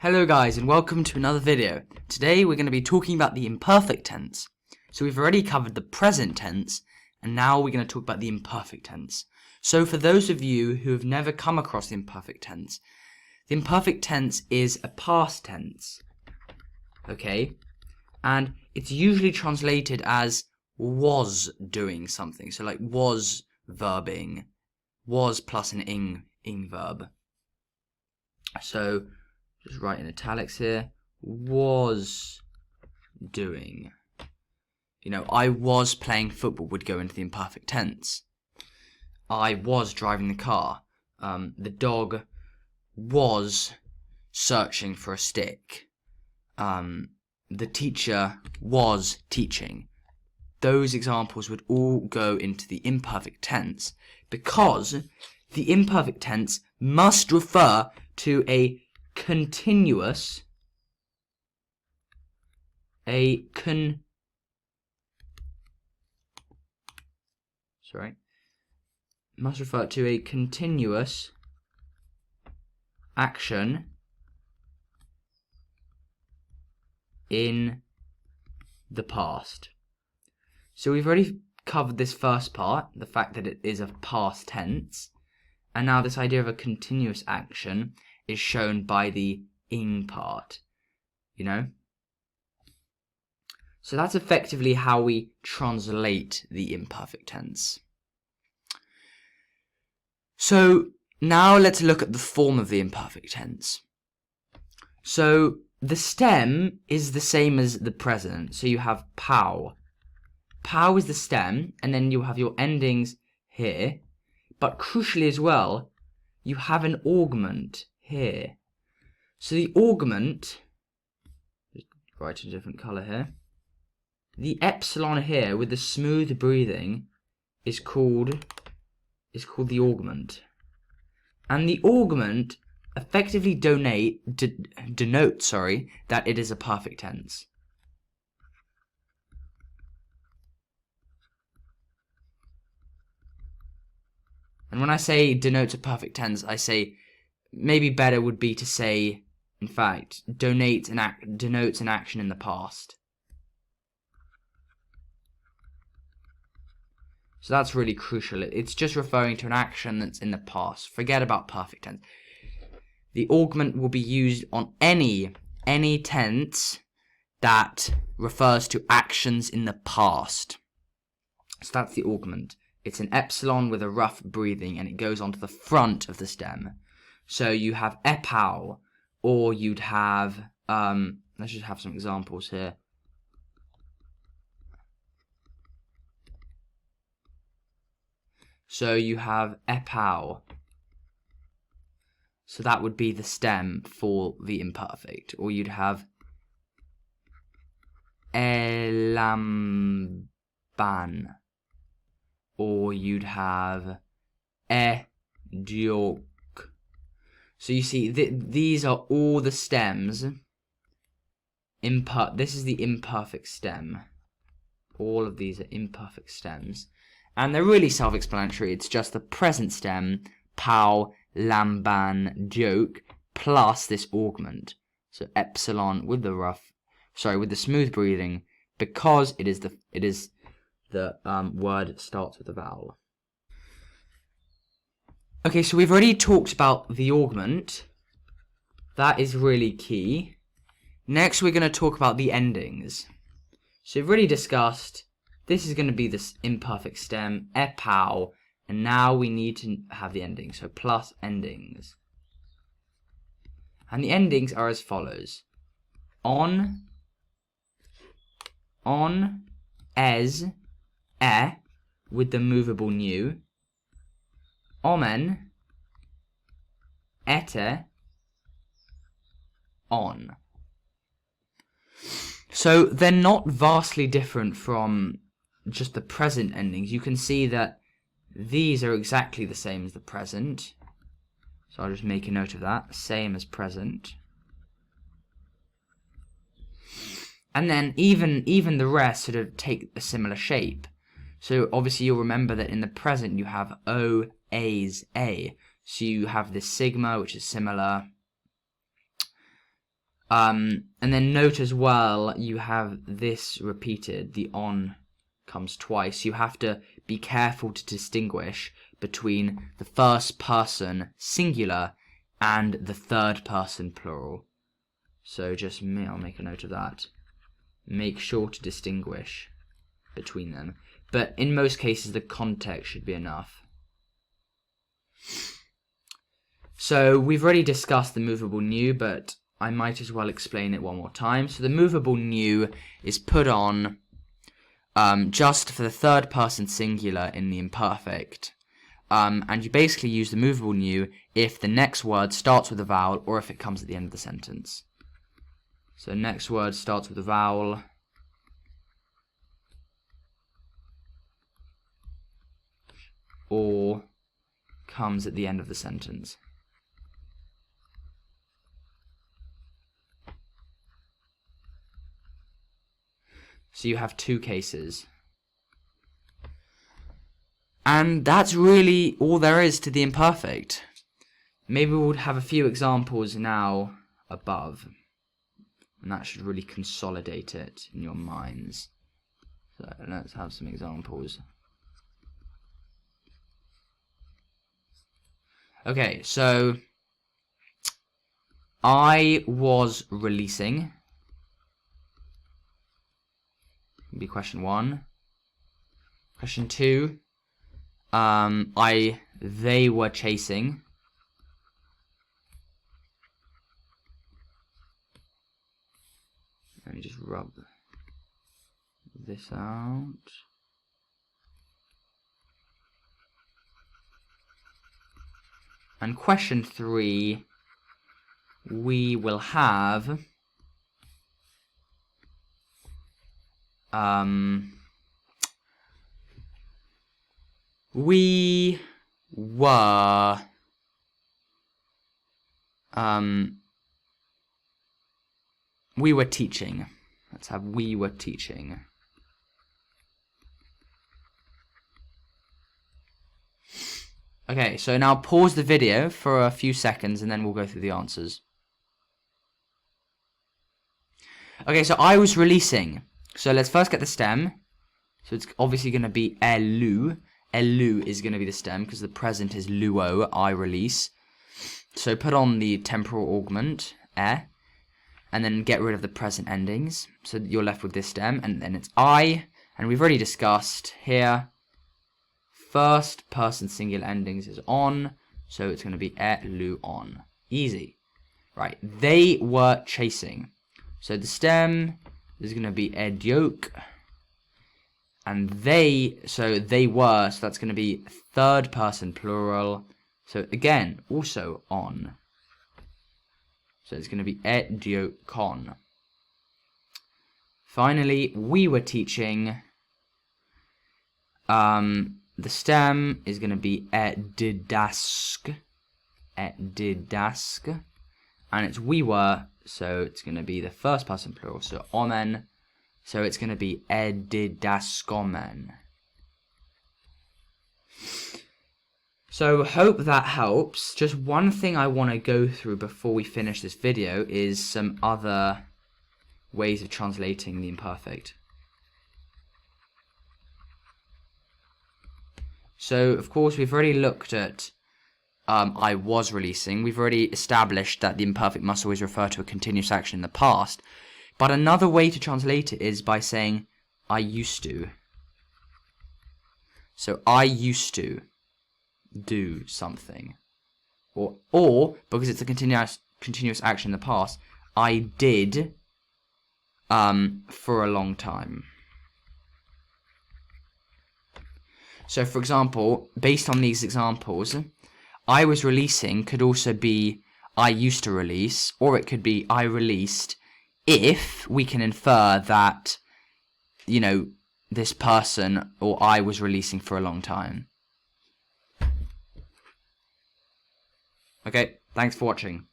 Hello guys and welcome to another video. Today we're going to be talking about the imperfect tense. So we've already covered the present tense and now we're going to talk about the imperfect tense. So for those of you who have never come across the imperfect tense is a past tense. Okay? And it's usually translated as was doing something. So like was verbing, was plus an ing verb. So just write in italics here, was doing. You know, I was playing football would go into the imperfect tense. I was driving the car. The dog was searching for a stick. The teacher was teaching. Those examples would all go into the imperfect tense because the imperfect tense must refer to a continuous, must refer to a continuous action in the past. So we've already covered this first part, the fact that it is a past tense, and now this idea of a continuous action is shown by the ing part, you know? So that's effectively how we translate the imperfect tense. So now let's look at the form of the imperfect tense. So the stem is the same as the present. So you have pow. Pow is the stem, and then you have your endings here. But crucially as well, you have an augment here. So the augment, just write a different colour here. The epsilon here with the smooth breathing is called the augment. And the augment effectively denotes that it is a perfect tense. And when I say denotes a perfect tense, I say maybe better would be to say, in fact, denotes an action in the past. So that's really crucial. It's just referring to an action that's in the past. Forget about perfect tense. The augment will be used on any tense that refers to actions in the past. So that's the augment. It's an epsilon with a rough breathing, and it goes onto the front of the stem. So you have epau, or you'd have, let's just have some examples here. So you have epau. So that would be the stem for the imperfect. Or you'd have elamban. Or you'd have diok. So you see, these are all the stems. This is the imperfect stem. All of these are imperfect stems. And they're really self-explanatory. It's just the present stem, pow, lamban, diok, plus this augment. So epsilon with the smooth breathing, because it is the word starts with a vowel. Okay, so we've already talked about the augment. That is really key. Next, we're going to talk about the endings. So we've already discussed, this is going to be this imperfect stem, epau, and now we need to have the endings, so plus endings. And the endings are as follows. On, es, with the movable new, omen, ete, on. So they're not vastly different from just the present endings. You can see that these are exactly the same as the present. So I'll just make a note of that. Same as present. And then even the rest sort of take a similar shape. So obviously you'll remember that in the present you have O, A's, A. So you have this sigma, which is similar. And then note as well, you have this repeated. The on comes twice. You have to be careful to distinguish between the first person singular and the third person plural. So I'll make a note of that. Make sure to distinguish between them. But in most cases, the context should be enough. So we've already discussed the movable new, but I might as well explain it one more time. So the movable new is put on just for the third person singular in the imperfect. And you basically use the movable new if the next word starts with a vowel or if it comes at the end of the sentence. So next word starts with a vowel. Or comes at the end of the sentence. So you have two cases. And that's really all there is to the imperfect. Maybe we'll have a few examples now above. And that should really consolidate it in your minds. So let's have some examples. Okay, so I was releasing. Be question 1. Question 2. They were chasing. Let me just rub this out. And question 3, we will have we were teaching. Let's have we were teaching. Okay, so now pause the video for a few seconds and then we'll go through the answers. Okay, so I was releasing. So let's first get the stem. So it's obviously going to be elu. Elu is going to be the stem because the present is luo, I release. So put on the temporal augment, and then get rid of the present endings. So you're left with this stem, and then it's I. And we've already discussed here, first person singular endings is on, so it's going to be lu on. Easy. Right, they were chasing. So the stem is going to be edioke. And so they were, so that's going to be third person plural. So again, also on. So it's going to be ediokon. Finally, we were teaching. The stem is going to be edidask. Edidask. And it's we were, so it's going to be the first person plural. So omen. So it's going to be edidaskomen. So hope that helps. Just one thing I want to go through before we finish this video is some other ways of translating the imperfect. So of course we've already looked at I was releasing. We've already established that the imperfect must always refer to a continuous action in the past. But another way to translate it is by saying, I used to. So, I used to do something. Or because it's a continuous action in the past, I did for a long time. So, for example, based on these examples, I was releasing could also be I used to release, or it could be I released, if we can infer that, you know, this person or I was releasing for a long time. Okay, thanks for watching.